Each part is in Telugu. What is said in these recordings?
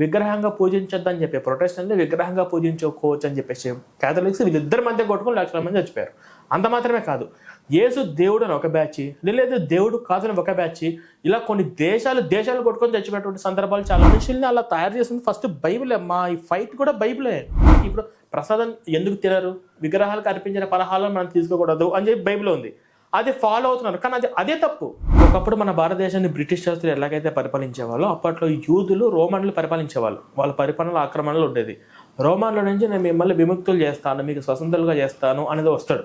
విగ్రహంగా పూజించొద్దని చెప్పి ప్రొటెస్టెంట్లు విగ్రహంగా పూజించుకోవచ్చు అని చెప్పేసి క్యాథలిక్స్ వీళ్ళిద్దరి మధ్య కొట్టుకుని లక్షల మంది చచ్చిపోయారు. అంత మాత్రమే కాదు, యేసు దేవుడు అని ఒక బ్యాచ్, లేదు దేవుడు కాదని ఒక బ్యాచ్, ఇలా కొన్ని దేశాలు కొట్టుకొని చచ్చిపోయేటువంటి సందర్భాలు చాలా. మనుషుల్ని అలా తయారు చేసింది ఫస్ట్ బైబిలే. మా ఈ ఫైట్ కూడా బైబిలే. ఇప్పుడు ప్రసాదం ఎందుకు తినరు, విగ్రహాలకు అర్పించిన పలహారాలను మనం తీసుకోకూడదు అని చెప్పి బైబిల్ ఉంది. అది ఫాలో అవుతున్నారు, కానీ అదే తప్పు. ఒకప్పుడు మన భారతదేశాన్ని బ్రిటిష్ శాస్త్రులు ఎలాగైతే పరిపాలించేవాళ్ళో అప్పట్లో యూదులు రోమన్లు పరిపాలించేవాళ్ళు. వాళ్ళ పరిపాలనలో ఆక్రమణలు ఉండేది. రోమన్ల నుంచి నేను మిమ్మల్ని విముక్తులు చేస్తాను, మీకు స్వతంత్రులుగా చేస్తాను అనేది వస్తాడు.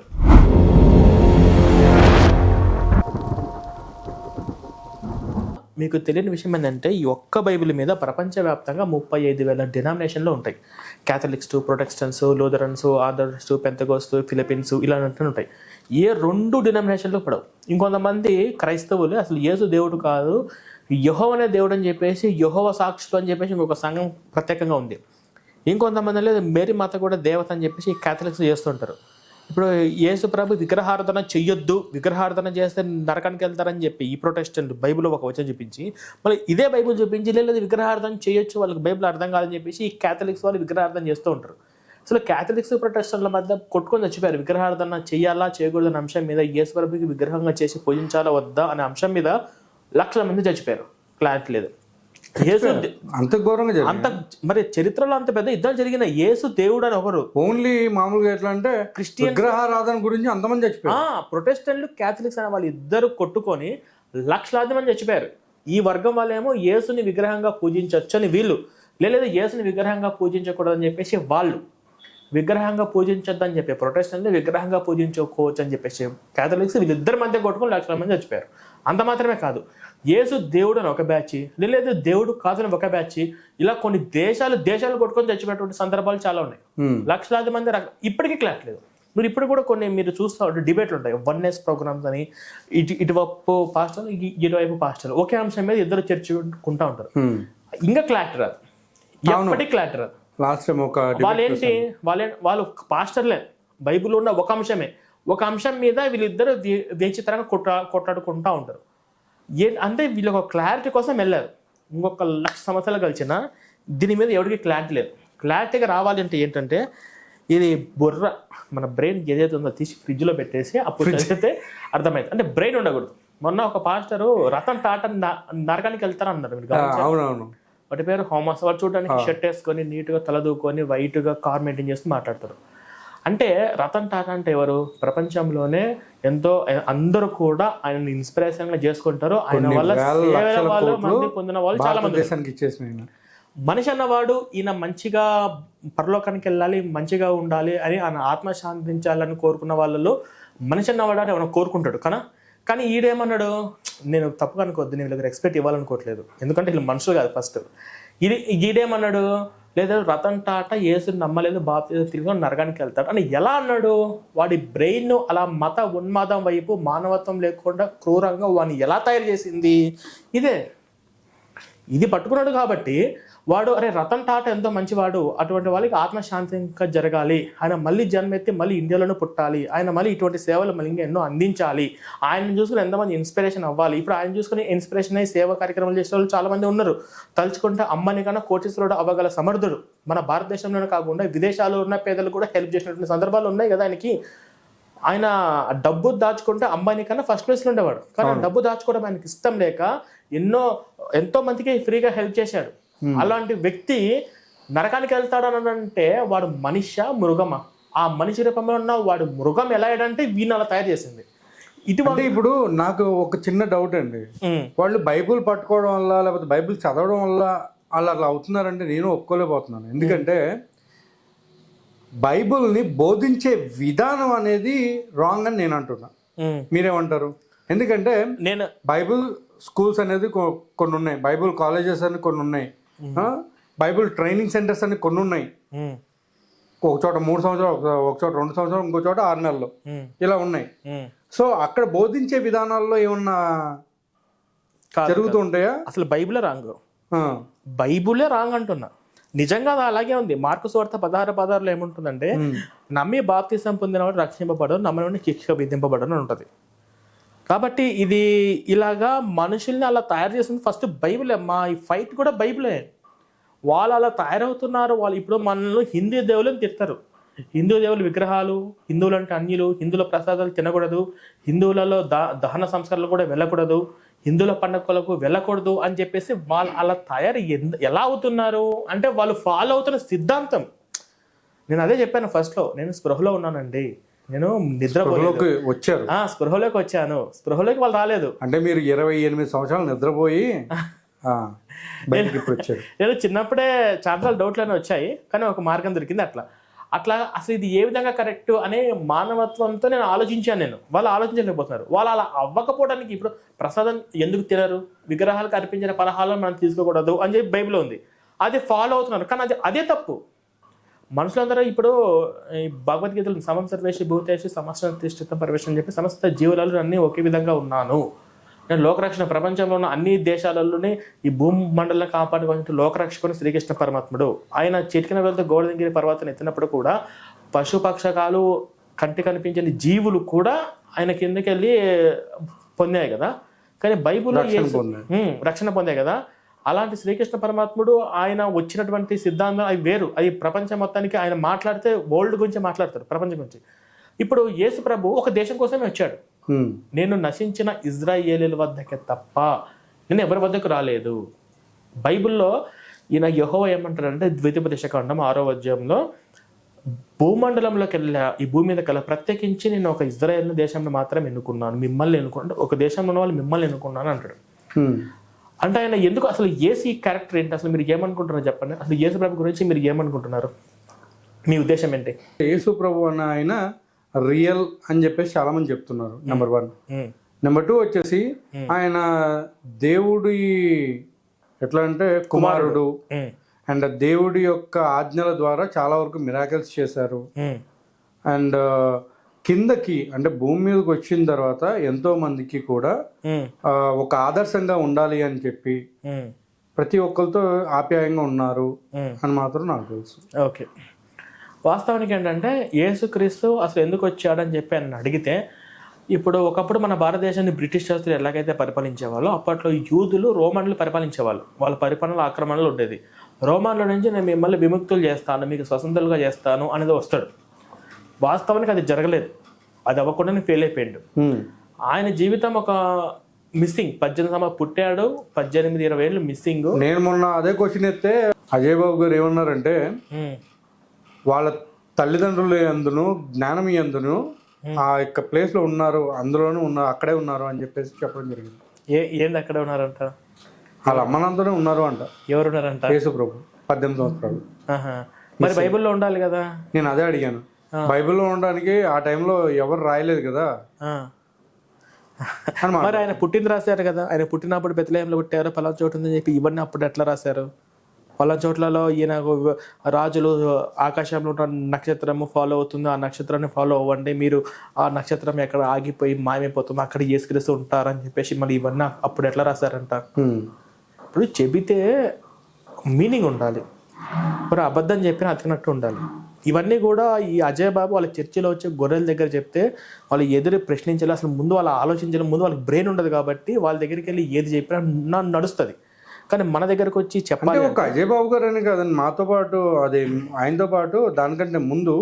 మీకు తెలియని విషయం ఏంటంటే ఈ ఒక్క బైబిల్ మీద ప్రపంచవ్యాప్తంగా 35,000 డినామినేషన్లు ఉంటాయి. Catholics, Protestants, Lutherans, orthodox, Pentecost, Philippians ఇలా ఉంటాయి. ఏ 2 డినామినేషన్లు పడవు. ఇంకొంతమంది క్రైస్తవులు అసలు యేసు దేవుడు కాదు, యెహోవానే దేవుడు అని చెప్పేసి యెహోవా సాక్షులు అని చెప్పేసి ఇంకొక సంఘం ప్రత్యేకంగా ఉంది. ఇంకొంతమంది లేదు మేరీ మాత కూడా దేవత అని చెప్పేసి క్యాథలిక్స్ చేస్తుంటారు. ఇప్పుడు యేసు ప్రభు విగ్రహారాధన చెయ్యొద్దు, విగ్రహారాధన చేస్తే నరకానికి వెళ్తారని చెప్పి ఈ ప్రొటెస్టెంట్ బైబిల్లో ఒక వచనం చూపించి, మళ్ళీ ఇదే బైబిల్ చూపించి లేదు విగ్రహారాధన చేయొచ్చు, వాళ్ళకి బైబిల్ అర్థం కాదని చెప్పేసి ఈ క్యాథలిక్స్ వాళ్ళు విగ్రహారాధన చేస్తూ ఉంటారు. అసలు క్యాథలిక్స్ ప్రొటెస్టెంట్ల మధ్య కొట్టుకొని చచ్చిపోయారు. విగ్రహారాధన చేయాలా చేయకూడదు అనే అంశం మీద, యేసు ప్రభుకి విగ్రహంగా చేసి పూజించాలా వద్దా అనే అంశం మీద లక్షల మంది చచ్చిపోయారు. క్లారిటీ లేదు. అంత ఘోరంగా అంత మరి చరిత్రలో అంత పెద్ద యుద్ధాలు జరిగిన యేసు దేవుడు అని ఒకరు. ఓన్లీ మామూలుగా ఎట్లా అంటే క్రిస్టియన్ విగ్రహారాధన గురించి అంతమంది చచ్చిపోయారు. ప్రొటెస్టెంట్లు క్యాథలిక్స్ అనే వాళ్ళు ఇద్దరు కొట్టుకొని లక్షలాది మంది చచ్చిపోయారు. ఈ వర్గం వాళ్ళేమో యేసుని విగ్రహంగా పూజించవచ్చు అని వీళ్ళు, లేదు యేసుని విగ్రహంగా పూజించకూడదు అని చెప్పేసి వాళ్ళు. విగ్రహంగా పూజించొద్దని చెప్పి ప్రొటెస్టెంట్లు విగ్రహంగా పూజించుకోవచ్చు అని చెప్పేసి క్యాథలిక్స్ వీళ్ళిద్దరి మధ్య కొట్టుకుని లక్షల మంది చచ్చిపోయారు. అంత మాత్రమే కాదు, యేసు దేవుడు అని ఒక బ్యాచ్, లేదు దేవుడు కాదని ఒక బ్యాచ్, ఇలా కొన్ని దేశాలు కొట్టుకొని చచ్చిపోయేటువంటి సందర్భాలు చాలా ఉన్నాయి. లక్షలాది మంది ఇప్పటికీ క్లాట్ లేదు. మీరు ఇప్పుడు కూడా కొన్ని మీరు చూస్తూ ఉంటే డిబేట్లు ఉంటాయి. వన్నెస్ ప్రోగ్రామ్స్ అని, ఇటువైపు పాస్టర్ ఇటువైపు పాస్టర్ ఒకే అంశం మీద ఇద్దరు చర్చించుకుంటూ ఉంటారు. ఇంకా క్లాట్ రాదు, ఎప్పటికీ క్లాట్ రాదు. లాస్ట్ టైం వాళ్ళు పాస్టర్లే, బైబిల్లో ఉన్న ఒక అంశం మీద వీళ్ళిద్దరు విచిత్రంగా కొట్లాడుకుంటూ ఉంటారు. అంటే వీళ్ళు ఒక క్లారిటీ కోసం వెళ్ళారు. ఇంకొక 1,00,000 సంవత్సరాలు కలిసినా దీని మీద ఎవరికి క్లారిటీ లేదు. క్లారిటీగా రావాలి అంటే ఏంటంటే, ఇది బుర్ర మన బ్రెయిన్ ఏదైతే ఉందో తీసి ఫ్రిడ్జ్లో పెట్టేసి అప్పుడు చదివితే అర్థమైంది. అంటే బ్రెయిన్ ఉండకూడదు. మొన్న ఒక పాస్టరు రతన్ టాటా నరకానికి వెళ్తారన్నారు. మీరు వాటి పేరు హోమస్. వాడు చూడడానికి షర్ట్ వేసుకొని నీట్గా తలదూకొని వైట్గా కార్ మెయింటైన్ చేస్తూ మాట్లాడతారు. అంటే రతన్ టాటా అంటే ఎవరు? ప్రపంచంలోనే ఎంతో అందరూ కూడా ఆయన ఇన్స్పిరేషన్ గా చేసుకుంటారు. ఆయన వల్ల మంది పొందిన వాళ్ళు చాలా మంది. మనిషి అన్నవాడు ఈయన మంచిగా పరలోకానికి వెళ్ళాలి, మంచిగా ఉండాలి అని ఆయన ఆత్మ శాంతించాలని కోరుకున్న వాళ్ళలో మనిషి అన్నవాడు అని ఏమైనా కోరుకుంటాడు కానీ ఈడేమన్నాడు, నేను తప్పుగా అనుకోవద్దు, నేను వీళ్ళకి రెస్పెక్ట్ ఇవ్వాలనుకోవట్లేదు, ఎందుకంటే వీళ్ళు మనుషులు కాదు. ఫస్ట్ ఈడేమన్నాడు, లేదా రతన్ టాటా యేసుని నమ్మలేదు, బాప్తిజం తిరిగి నరకానికి వెళ్తాడు అని ఎలా అన్నాడు? వాడి బ్రెయిన్ అలా మత ఉన్మాదం వైపు, మానవత్వం లేకుండా క్రూరంగా వాడిని ఎలా తయారు చేసింది ఇది పట్టుకున్నాడు. కాబట్టి వాడు అరే రతన్ టాటా ఎంతో మంచివాడు, అటువంటి వాళ్ళకి ఆత్మశాంతి ఇంకా జరగాలి, ఆయన మళ్ళీ జన్మెత్తి మళ్ళీ ఇండియాలోనే పుట్టాలి, ఆయన మళ్ళీ ఇటువంటి సేవలు మళ్ళీ ఇంకా ఎన్నో అందించాలి, ఆయన చూసుకుని ఎంతమంది ఇన్స్పిరేషన్ అవ్వాలి. ఇప్పుడు ఆయన చూసుకుని ఇన్స్పిరేషన్ అయ్యి సేవా కార్యక్రమాలు చేసే వాళ్ళు చాలా మంది ఉన్నారు. తలుచుకుంటే అమ్మని కన్నా కోటీశ్వరుడు అవ్వగల సమర్థుడు. మన భారతదేశంలోనే కాకుండా విదేశాల్లో ఉన్న పేదలు కూడా హెల్ప్ చేసినటువంటి సందర్భాలు ఉన్నాయి కదా ఆయనకి. ఆయన డబ్బు దాచుకుంటే అంబానీ కన్నా ఫస్ట్ ప్లేస్లో ఉండేవాడు. కానీ డబ్బు దాచుకోవడం ఆయనకి ఇష్టం లేక ఎంతో మందికి ఫ్రీగా హెల్ప్ చేశాడు. అలాంటి వ్యక్తి నరకానికి వెళ్తాడని అంటే వాడు మనిషా మృగమా? ఆ మనిషి రూపంలో ఉన్న వాడు మృగం ఎలా అయ్యాడంటే వీళ్ళని అలా తయారు చేసింది. ఇటువంటి ఇప్పుడు నాకు ఒక చిన్న డౌట్ అండి, వాళ్ళు బైబుల్ పట్టుకోవడం వల్ల లేకపోతే బైబుల్ చదవడం వల్ల వాళ్ళు అట్లా అవుతున్నారంటే నేను ఒప్పుకోలేకపోతున్నాను. ఎందుకంటే బైబుల్ని బోధించే విధానం అనేది రాంగ్ అని నేను అంటున్నా. మీరేమంటారు? ఎందుకంటే నేను బైబుల్ స్కూల్స్ అనేది కొన్ని ఉన్నాయి, బైబుల్ కాలేజెస్ అని కొన్ని ఉన్నాయి, బైబుల్ ట్రైనింగ్ సెంటర్స్ అని కొన్ని ఉన్నాయి. ఒక చోట 3 సంవత్సరాలు, ఒక చోట 2 సంవత్సరాలు, ఇంకో చోట 6 నెలలు ఇలా ఉన్నాయి. సో అక్కడ బోధించే విధానాల్లో ఏమన్నా జరుగుతూ ఉంటాయా? అసలు బైబులే రాంగ్ అంటున్నా. నిజంగా అది అలాగే ఉంది. మార్కు సువార్త 16:16 ఏముంటుందంటే, నమ్మి బాప్తిసం పొందినవాడు రక్షింపబడరు, నమ్మని శిక్ష విధింపబడను అని ఉంటుంది. కాబట్టి ఇది ఇలాగా మనుషుల్ని అలా తయారు చేసింది ఫస్ట్ బైబిలే. మా ఈ ఫైట్ కూడా బైబిలే. వాళ్ళు అలా తయారవుతున్నారు. వాళ్ళు ఇప్పుడు మనల్ని హిందూ దేవుళ్ళని తిడతారు. హిందూ దేవుళ్ళ విగ్రహాలు, హిందువులు అంటే అన్యులు, హిందువుల ప్రసాదాలు తినకూడదు, హిందువులలో దహన సంస్కారాలు కూడా వెళ్ళకూడదు, హిందువుల పండుగలకు వెళ్ళకూడదు అని చెప్పేసి వాళ్ళు అలా తయారు ఎలా అవుతున్నారు అంటే వాళ్ళు ఫాలో అవుతున్న సిద్ధాంతం. నేను అదే చెప్పాను ఫస్ట్లో, నేను స్పృహలో ఉన్నానండి, నేను నిద్రపోయి వచ్చారు, స్పృహలోకి వచ్చాను. స్పృహలోకి వాళ్ళు రాలేదు. అంటే మీరు 28 సంవత్సరాలు నిద్రపోయి నేను చిన్నప్పుడే చాలా డౌట్లనే వచ్చాయి, కానీ ఒక మార్గం దొరికింది. అట్లా అసలు ఇది ఏ విధంగా కరెక్ట్ అనే మానవత్వంతో నేను ఆలోచించాను. వాళ్ళు ఆలోచించలేకపోతున్నారు. వాళ్ళు అలా అవ్వకపోవడానికి ఇప్పుడు ప్రసాదం ఎందుకు తినరు, విగ్రహాలకు అర్పించిన పలహారాలను మనం తీసుకోకూడదు అని చెప్పి బైబిల్లో ఉంది. అది ఫాలో అవుతున్నారు, కానీ అదే తప్పు. మనుషులందరూ ఇప్పుడు ఈ భగవద్గీతలు సమం సర్వేషి భూతేషి సమస్త పరివేషం అని చెప్పి సమస్త జీవులలో అన్నీ ఒకే విధంగా ఉన్నాను, నేను లోకరక్షణ, ప్రపంచంలో ఉన్న అన్ని దేశాలలోనే ఈ భూమి మండలం కాపాడుకునే లోకరక్షకుని శ్రీకృష్ణ పరమాత్ముడు. ఆయన చిటికిన వెళ్తే గోవర్ధనగిరి పర్వతాన్ని ఎత్తినప్పుడు కూడా పశుపక్షకాలు కంటి కనిపించని జీవులు కూడా ఆయన కిందకి వెళ్ళి పొందాయి కదా. కానీ బైబిల్లో రక్షణ పొందాయి కదా. అలాంటి శ్రీకృష్ణ పరమాత్ముడు ఆయన వచ్చినటువంటి సిద్ధాంతం అవి వేరు. అవి ప్రపంచం మొత్తానికి ఆయన మాట్లాడితే వరల్డ్ గురించి మాట్లాడతారు, ప్రపంచం గురించి. ఇప్పుడు యేసు ప్రభు ఒక దేశం కోసమే వచ్చాడు. నేను నశించిన ఇజ్రాయేలీల వద్దకే తప్ప నేను ఎవరి వద్దకు రాలేదు. బైబిల్లో ఈయన యెహోవా ఏమంటారంటే ద్వితీయోపదేశకాండం 6వ అధ్యాయంలో, భూమండలంలోకి వెళ్ళా ఈ భూమి మీద కల ప్రత్యేకించి నేను ఒక ఇజ్రాయేల్ దేశంలో మాత్రం ఎన్నుకున్నాను, మిమ్మల్ని ఎన్నుకున్నాను, ఒక దేశంలో ఉన్న వాళ్ళు మిమ్మల్ని ఎన్నుకున్నాను అంటాడు. అంటే ఆయన ఎందుకు, అసలు యేసు ఈ క్యారెక్టర్ ఏంటి, అసలు మీరు ఏమనుకుంటున్నారు చెప్పండి. అసలు యేసు ప్రభు గురించి మీరు ఏమనుకుంటున్నారు, మీ ఉద్దేశం ఏంటి? యేసు ప్రభు అన్న ఆయన రియల్ అని చెప్పేసి చాలా మంది చెప్తున్నారు, నెంబర్ 1. నెంబర్ 2 వచ్చేసి ఆయన దేవుడి ఎట్లా అంటే కుమారుడు, అండ్ దేవుడి యొక్క ఆజ్ఞల ద్వారా చాలా వరకు మిరాకిల్స్ చేశారు. అండ్ కిందకి అంటే భూమి మీదకి వచ్చిన తర్వాత ఎంతో మందికి కూడా ఒక ఆదర్శంగా ఉండాలి అని చెప్పి ప్రతి ఒక్కరితో ఆప్యాయంగా ఉన్నారు అని మాత్రం నాకు తెలుసు. ఓకే, వాస్తవానికి ఏంటంటే యేసుక్రీస్తు అసలు ఎందుకు వచ్చాడని చెప్పి ఆయన అడిగితే, ఇప్పుడు ఒకప్పుడు మన భారతదేశాన్ని బ్రిటిష్ శాస్త్రులు ఎలాగైతే పరిపాలించేవాళ్ళో అప్పట్లో యూదులు రోమన్లు పరిపాలించేవాళ్ళు. వాళ్ళ పరిపాలనలో ఆక్రమణలు ఉండేది. రోమన్ల నుంచి నేను మిమ్మల్ని విముక్తులు చేస్తాను, మీకు స్వతంత్రులుగా చేస్తాను అనేది వస్తాడు. వాస్తవానికి అది జరగలేదు, అది అవ్వకుండానే ఫెయిల్ అయిపోయాడు. ఆయన జీవితం ఒక మిస్సింగ్. 18 సంవత్సరాలు పుట్టాడు, 18-20 ఏళ్ళు మిస్సింగ్. నేను మొన్న అదే క్వశ్చన్ ఎత్తే అజయ్ బాబు గారు ఏమన్నారంటే, వాళ్ళ తల్లిదండ్రులు ఎందును జ్ఞానం ఎందును ఆ యొక్క ప్లేస్ లో ఉన్నారు, అందులోనూ ఉన్నారు, అక్కడే ఉన్నారు అని చెప్పేసి చెప్పడం జరిగింది. ఏంది అక్కడే ఉన్నారంట? వాళ్ళ అమ్మనంతనే ఉన్నారు అంట. ఎవరున్నారంట? యేసు ప్రభు 18 సంవత్సరాలు. మరి బైబిల్లో ఉండాలి కదా. నేను అదే అడిగాను, బైబిల్లో ఉండడానికి ఆ టైంలో ఎవరు రాయలేదు కదా. మరి ఆయన పుట్టింది రాశారు కదా, ఆయన పుట్టినప్పుడు బెత్లెహేంలో పుట్టారు, పలానా చోటు ఉందని చెప్పి ఇవన్నీ అప్పుడు ఎట్లా రాశారు? పలానా చోట్లలో ఈయన రాజులు ఆకాశంలో ఉన్న నక్షత్రము ఫాలో అవుతుంది, ఆ నక్షత్రాన్ని ఫాలో అవ్వండి, మీరు ఆ నక్షత్రం ఎక్కడ ఆగిపోయి మాయమైపోతుంది, అక్కడ యేసుక్రీస్తు ఉంటారని చెప్పేసి మళ్ళీ ఇవన్నీ అప్పుడు ఎట్లా రాశారంట? ఇప్పుడు చెబితే మీనింగ్ ఉండాలి, మరి అబద్ధం చెప్పిన అతికినట్టు ఉండాలి. ఇవన్నీ కూడా ఈ అజయ్ బాబు వాళ్ళ చర్చిలో వచ్చే గొర్రెల దగ్గర చెప్తే వాళ్ళు ఎదురు ప్రశ్నించాలి. అసలు ముందు వాళ్ళు ఆలోచించాలి, ముందు వాళ్ళకి బ్రెయిన్ ఉండదు కాబట్టి వాళ్ళ దగ్గరికి వెళ్ళి ఏది చెప్పినా నడుస్తుంది. కానీ మన దగ్గరకు వచ్చి చెప్పాలి. ఒక అజయ్ బాబు గారు అని కాదండి, మాతో పాటు అదే ఆయనతో పాటు దానికంటే ముందు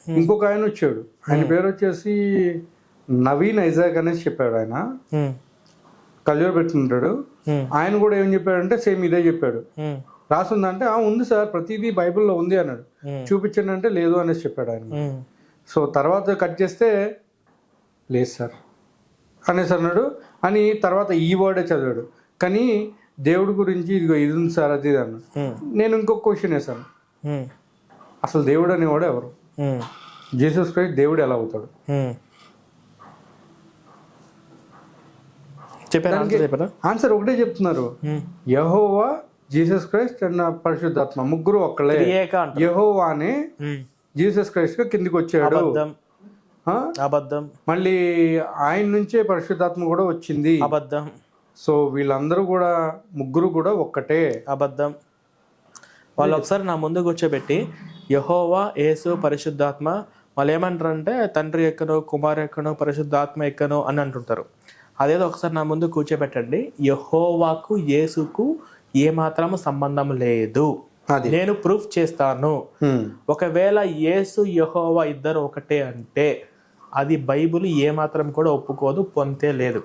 ఇంకొక ఆయన వచ్చాడు. ఆయన పేరు వచ్చేసి నవీన్ ఐజాక్ అనేసి చెప్పాడు. ఆయన కళ్యాణ్ పెట్టుకుంటాడు. ఆయన కూడా ఏం చెప్పాడంటే సేమ్ ఇదే చెప్పాడు. రాసుందంటే ఉంది సార్, ప్రతిదీ బైబిల్లో ఉంది అన్నాడు. చూపించండి అంటే లేదు అనేసి చెప్పాడు ఆయన. సో తర్వాత కట్ చేస్తే లేదు సార్ అనేసి అన్నాడు అని తర్వాత ఈ వర్డే చదివాడు. కానీ దేవుడి గురించి ఇదిగో ఇది ఉంది సార్ అది అన్నాడు. నేను ఇంకొక క్వశ్చన్ వేసాను, అసలు దేవుడు అనేవాడు ఎవరు? జీసస్ క్రైస్ట్ దేవుడు ఎలా అవుతాడు? ఆన్సర్ ఒకటే చెప్తున్నారు, యెహోవా, జీసస్ క్రైస్ట్ అండ్ పరిశుద్ధాత్మ ముగ్గురు ఒక్కలే. యెహోవానే జీసస్ క్రైస్ట్ గా కిందికి వచ్చాడు. అబద్ధం. మళ్ళీ ఆయన నుంచే పరిశుద్ధాత్మ కూడా వచ్చింది. అబద్ధం. సో వీళ్ళందరూ కూడా ముగ్గురు కూడా ఒక్కటే. అబద్ధం. వాళ్ళు ఒకసారి నా ముందు కూర్చోబెట్టి యెహోవా, యేసు, పరిశుద్ధాత్మ, వాళ్ళు ఏమంటారంటే తండ్రి ఎక్కను, కుమారు ఎక్కను, పరిశుద్ధాత్మ ఎక్కను అని అంటుంటారు. అదేదో ఒకసారి నా ముందు కూర్చోబెట్టండి, యెహోవాకు యేసుకు ఏ మాత్రము సంబంధం లేదు, అది నేను ప్రూఫ్ చేస్తాను. ఒకవేళ యేసు యెహోవా ఇద్దరు ఒకటే అంటే అది బైబిల్ ఏమాత్రం కూడా ఒప్పుకోదు, పొంతే లేదు.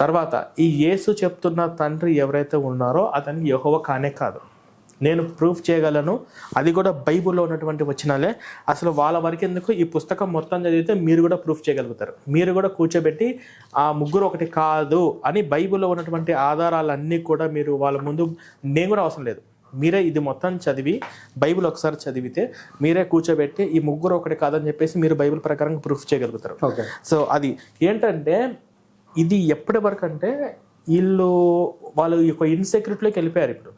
తర్వాత ఈ యేసు చెప్తున్న తండ్రి ఎవరైతే ఉన్నారో అతన్ని యెహోవా కానే కాదు. నేను ప్రూఫ్ చేయగలను, అది కూడా బైబిల్లో ఉన్నటువంటి వచనాలే. అసలు వాళ్ళ వరకు ఎందుకు, ఈ పుస్తకం మొత్తం చదివితే మీరు కూడా ప్రూఫ్ చేయగలుగుతారు. మీరు కూడా కూర్చోబెట్టి ఆ ముగ్గురు ఒకటి కాదు అని బైబిల్లో ఉన్నటువంటి ఆధారాలన్నీ కూడా మీరు వాళ్ళ ముందు, నేను కూడా అవసరం లేదు, మీరే ఇది మొత్తం చదివి బైబిల్ ఒకసారి చదివితే మీరే కూర్చోబెట్టి ఈ ముగ్గురు ఒకటి కాదని చెప్పేసి మీరు బైబిల్ ప్రకారం ప్రూఫ్ చేయగలుగుతారు. సో అది ఏంటంటే ఇది ఎప్పటి వరకు అంటే వాళ్ళు ఒక ఇన్సెక్యూరిటీలోకి వెళ్ళిపోయారు. ఇప్పుడు